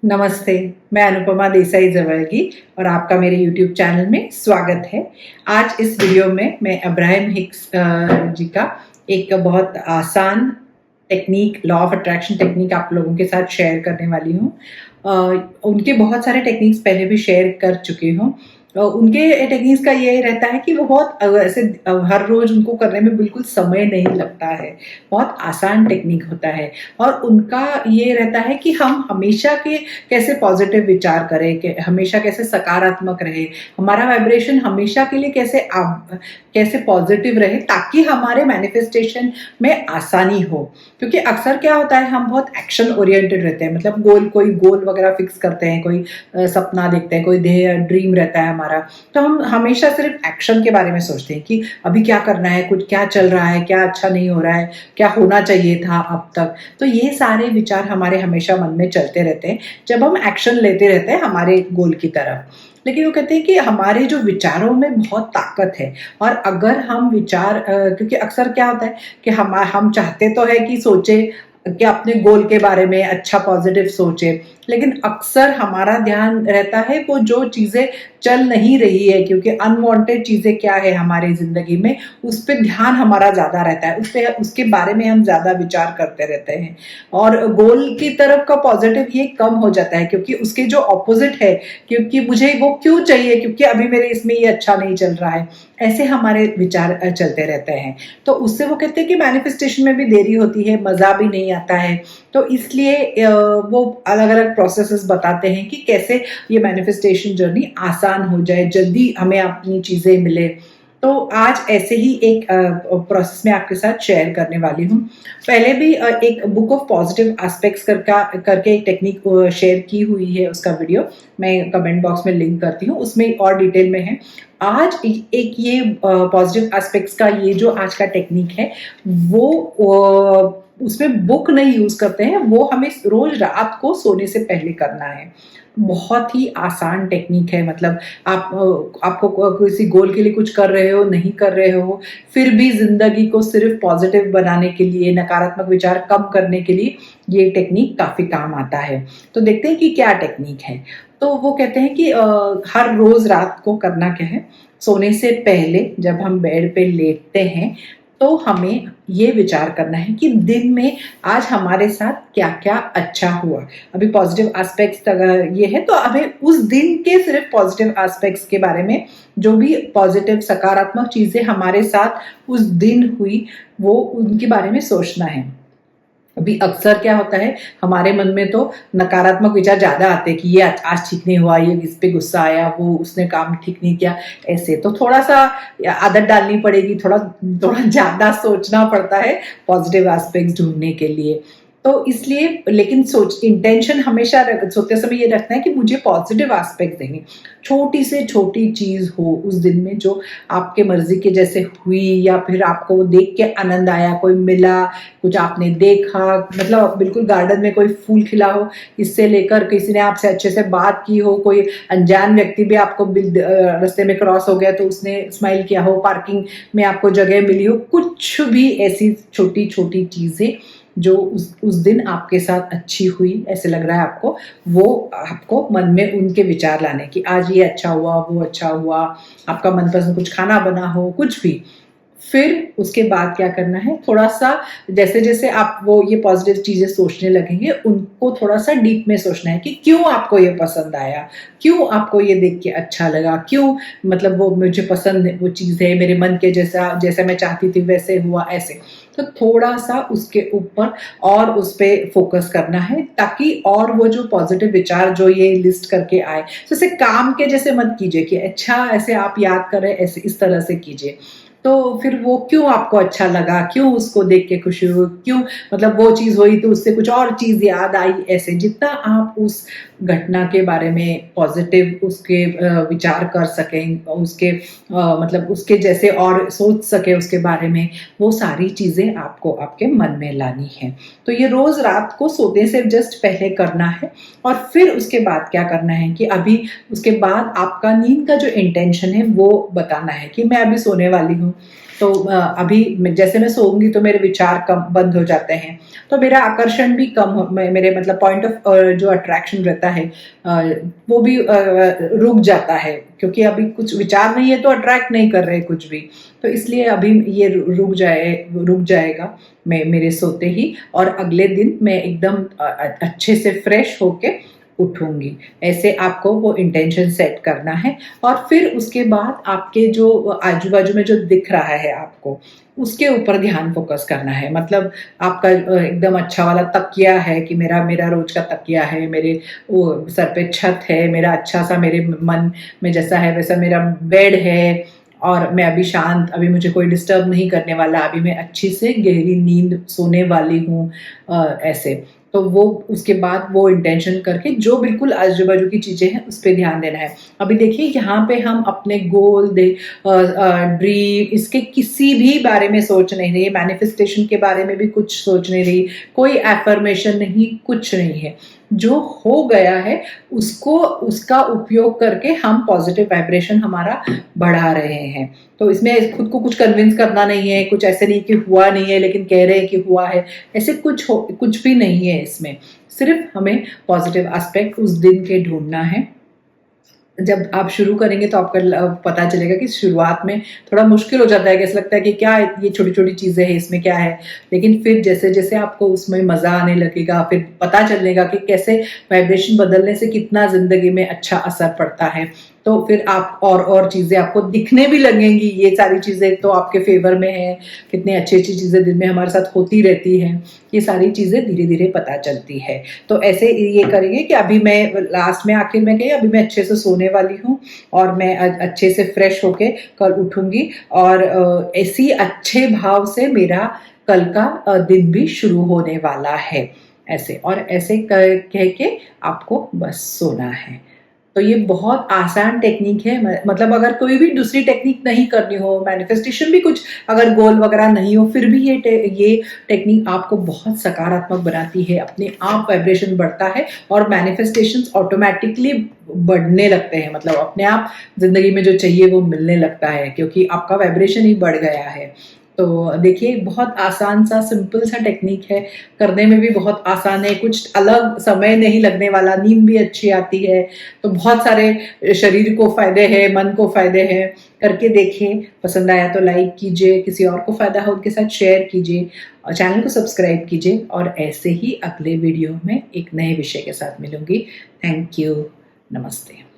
नमस्ते, मैं अनुपमा देसाई जवलगी और आपका मेरे YouTube चैनल में स्वागत है। आज इस वीडियो में मैं अब्राहम हिक्स जी का एक बहुत आसान technique, law of attraction technique आप लोगों के साथ शेयर करने वाली हूँ। उनके बहुत सारे टेक्निक्स पहले भी शेयर कर चुकी हूँ। उनके टेक्निक्स का ये रहता है कि वो बहुत ऐसे हर रोज उनको करने में बिल्कुल समय नहीं लगता है, बहुत आसान टेक्निक होता है। और उनका ये रहता है कि हम हमेशा के कैसे पॉजिटिव विचार करें, कि हमेशा कैसे सकारात्मक रहे, हमारा वाइब्रेशन हमेशा के लिए कैसे पॉजिटिव रहे, ताकि हमारे मैनिफेस्टेशन में आसानी हो। क्योंकि अक्सर क्या होता है, हम बहुत एक्शन ओरिएंटेड रहते हैं, मतलब कोई गोल वगैरह फिक्स करते हैं, कोई सपना देखते हैं, कोई ड्रीम रहता है हमारा, तो हम हमेशा सिर्फ एक्शन के बारे में सोचते हैं कि अभी क्या करना है, कुछ क्या चल रहा है, क्या अच्छा नहीं हो रहा है, क्या होना चाहिए था अब तक। तो ये सारे विचार हमारे हमेशा मन में चलते रहते हैं जब हम एक्शन लेते रहते हैं हमारे गोल की तरफ। लेकिन वो कहते हैं कि हमारे जो विचारों में बहुत ताकत है, और अगर हम विचार क्योंकि अक्सर क्या होता है कि हम चाहते तो है कि सोचे कि अपने गोल के बारे में अच्छा पॉजिटिव सोचे, लेकिन अक्सर हमारा ध्यान रहता है वो जो चीज़ें चल नहीं रही है, क्योंकि अनवांटेड चीज़ें क्या है हमारी ज़िंदगी में, उस पर ध्यान हमारा ज़्यादा रहता है, उसके बारे में हम ज़्यादा विचार करते रहते हैं। और गोल की तरफ का पॉजिटिव ये कम हो जाता है, क्योंकि उसके जो ऑपोजिट है, क्योंकि मुझे वो क्यों चाहिए, क्योंकि अभी मेरे इसमें ये अच्छा नहीं चल रहा है, ऐसे हमारे विचार चलते रहते हैं। तो उससे वो कहते हैं कि मैनिफेस्टेशन में भी देरी होती है, मज़ा भी नहीं आता है। तो इसलिए वो अलग अलग प्रोसेसेस बताते हैं कि कैसे ये मैनिफेस्टेशन जर्नी आसान हो जाए, जल्दी हमें अपनी चीज़ें मिले। तो आज ऐसे ही एक प्रोसेस में आपके साथ शेयर करने वाली हूँ। पहले भी एक बुक ऑफ पॉजिटिव एस्पेक्ट्स करके एक टेक्निक शेयर की हुई है, उसका वीडियो मैं कमेंट बॉक्स में लिंक करती हूँ, उसमें और डिटेल में है। आज एक ये पॉजिटिव एस्पेक्ट्स का ये जो आज का टेक्निक है, वो उसमें बुक नहीं यूज करते हैं, वो हमें रोज रात को सोने से पहले करना है। बहुत ही आसान टेक्निक है, मतलब आपको किसी गोल के लिए कुछ कर रहे हो, नहीं कर रहे हो, फिर भी जिंदगी को सिर्फ पॉजिटिव बनाने के लिए, नकारात्मक विचार कम करने के लिए ये टेक्निक काफी काम आता है। तो देखते हैं कि क्या टेक्निक है। तो वो कहते हैं कि हर रोज रात को करना क्या है, सोने से पहले जब हम बेड पे लेटते हैं, तो हमें ये विचार करना है कि दिन में आज हमारे साथ क्या क्या अच्छा हुआ। अभी पॉजिटिव एस्पेक्ट्स ये है, तो हमें उस दिन के सिर्फ पॉजिटिव एस्पेक्ट्स के बारे में, जो भी पॉजिटिव सकारात्मक चीजें हमारे साथ उस दिन हुई, वो उनके बारे में सोचना है। अभी अक्सर क्या होता है, हमारे मन में तो नकारात्मक विचार ज्यादा आते हैं कि ये आज ठीक नहीं हुआ, ये इस पे गुस्सा आया, वो उसने काम ठीक नहीं किया, ऐसे। तो थोड़ा सा आदत डालनी पड़ेगी, थोड़ा थोड़ा ज्यादा सोचना पड़ता है पॉजिटिव एस्पेक्ट्स ढूंढने के लिए। तो इसलिए, लेकिन इंटेंशन हमेशा सोते समय ये रखना है कि मुझे पॉजिटिव एस्पेक्ट देंगे, छोटी से छोटी चीज हो उस दिन में जो आपके मर्जी के जैसे हुई, या फिर आपको देख के आनंद आया, कोई मिला, कुछ आपने देखा, मतलब बिल्कुल गार्डन में कोई फूल खिला हो, इससे लेकर किसी ने आपसे अच्छे से बात की हो, कोई अनजान व्यक्ति भी आपको रास्ते में क्रॉस हो गया तो उसने स्माइल किया हो, पार्किंग में आपको जगह मिली हो, कुछ भी ऐसी छोटी छोटी चीजें जो उस दिन आपके साथ अच्छी हुई, ऐसे लग रहा है आपको, वो आपको मन में उनके विचार लाने की, आज ये अच्छा हुआ, वो अच्छा हुआ, आपका मनपसंद कुछ खाना बना हो, कुछ भी। फिर उसके बाद क्या करना है, थोड़ा सा जैसे जैसे आप वो ये पॉजिटिव चीजें सोचने लगेंगे, उनको थोड़ा सा डीप में सोचना है कि क्यों आपको ये पसंद आया, क्यों आपको ये देख के अच्छा लगा, क्यों, मतलब वो मुझे पसंद वो चीज है, मेरे मन के जैसा जैसा मैं चाहती थी वैसे हुआ, ऐसे। तो थोड़ा सा उसके ऊपर और उस पर फोकस करना है, ताकि और वो जो पॉजिटिव विचार जो ये लिस्ट करके आए, जैसे काम के जैसे मत कीजिए कि अच्छा ऐसे आप याद कर रहे, ऐसे इस तरह से कीजिए। तो फिर वो क्यों आपको अच्छा लगा, क्यों उसको देख के खुशी हुई, क्यों, मतलब वो चीज हुई तो उससे कुछ और चीज याद आई, ऐसे जितना आप उस घटना के बारे में पॉजिटिव उसके विचार कर सकें, उसके मतलब उसके जैसे और सोच सके उसके बारे में, वो सारी चीजें आपको आपके मन में लानी है। तो ये रोज रात को सोने से जस्ट पहले करना है। और फिर उसके बाद क्या करना है कि अभी उसके बाद आपका नींद का जो इंटेंशन है वो बताना है कि मैं अभी सोने वाली हूँ, तो अभी जैसे मैं सोऊंगी तो मेरे विचार कम बंद हो जाते हैं, तो मेरा आकर्षण भी कम हो, मेरे मतलब पॉइंट ऑफ जो अट्रैक्शन रहता है वो भी रुक जाता है, क्योंकि अभी कुछ विचार नहीं है तो अट्रैक्ट नहीं कर रहे कुछ भी। तो इसलिए अभी ये रुक जाएगा मेरे सोते ही, और अगले दिन मैं एकदम अच्छे से फ्रेश होके उठूंगी। ऐसे आपको वो इंटेंशन सेट करना है, और फिर उसके बाद आपके जो आजू बाजू में जो दिख रहा है आपको, उसके ऊपर ध्यान फोकस करना है। मतलब आपका एकदम अच्छा वाला तकिया है कि मेरा रोज का तकिया है, मेरे वो सर पे छत है, मेरा अच्छा सा मेरे मन में जैसा है वैसा मेरा बेड है, और मैं अभी शांत, अभी मुझे कोई डिस्टर्ब नहीं करने वाला, अभी मैं अच्छी से गहरी नींद सोने वाली हूँ, ऐसे। तो वो उसके बाद वो इंटेंशन करके जो बिल्कुल आजू बाजू की चीज़ें हैं उस पर ध्यान देना है। अभी देखिए यहाँ पे हम अपने गोल ड्रीम इसके किसी भी बारे में सोच नहीं रही, मैनिफेस्टेशन के बारे में भी कुछ सोच नहीं रही, कोई एफर्मेशन नहीं, कुछ नहीं है। जो हो गया है उसको, उसका उपयोग करके हम पॉजिटिव वाइब्रेशन हमारा बढ़ा रहे हैं। तो इसमें खुद को कुछ कन्विंस करना नहीं है, कुछ ऐसे नहीं कि हुआ नहीं है लेकिन कह रहे हैं कि हुआ है, ऐसे कुछ भी नहीं है इसमें। सिर्फ हमें पॉजिटिव एस्पेक्ट उस दिन के ढूंढना है। जब आप शुरू करेंगे तो आपका पता चलेगा कि शुरुआत में थोड़ा मुश्किल हो जाता है, कैसे लगता है कि क्या ये छोटी छोटी चीज़ें हैं, इसमें क्या है। लेकिन फिर जैसे जैसे आपको उसमें मज़ा आने लगेगा, फिर पता चलेगा कि कैसे वाइब्रेशन बदलने से कितना ज़िंदगी में अच्छा असर पड़ता है। तो फिर आप और चीज़ें आपको दिखने भी लगेंगी। ये सारी चीज़ें तो आपके फेवर में है, कितनी अच्छी अच्छी चीज़ें दिन में हमारे साथ होती रहती हैं, ये सारी चीज़ें धीरे धीरे पता चलती है। तो ऐसे ये करेंगे कि अभी मैं लास्ट में आखिर में गई, अभी मैं अच्छे से सोने वाली हूँ और मैं अच्छे से फ्रेश होके कल उठूंगी, और ऐसी अच्छे भाव से मेरा कल का दिन भी शुरू होने वाला है। ऐसे और ऐसे कह के आपको बस सोना है। तो ये बहुत आसान टेक्निक है। मतलब अगर कोई भी दूसरी टेक्निक नहीं करनी हो, मैनिफेस्टेशन भी कुछ अगर गोल वगैरह नहीं हो, फिर भी ये टेक्निक आपको बहुत सकारात्मक बनाती है। अपने आप वाइब्रेशन बढ़ता है और मैनिफेस्टेशंस ऑटोमेटिकली बढ़ने लगते हैं। मतलब अपने आप जिंदगी में जो चाहिए वो मिलने लगता है, क्योंकि आपका वाइब्रेशन ही बढ़ गया है। तो देखिए बहुत आसान सा सिंपल सा टेक्निक है, करने में भी बहुत आसान है, कुछ अलग समय नहीं लगने वाला, नींद भी अच्छी आती है। तो बहुत सारे शरीर को फायदे हैं, मन को फायदे हैं। करके देखें, पसंद आया तो लाइक कीजिए, किसी और को फायदा हो उनके साथ शेयर कीजिए, और चैनल को सब्सक्राइब कीजिए। और ऐसे ही अगले वीडियो में एक नए विषय के साथ मिलूंगी। थैंक यू, नमस्ते।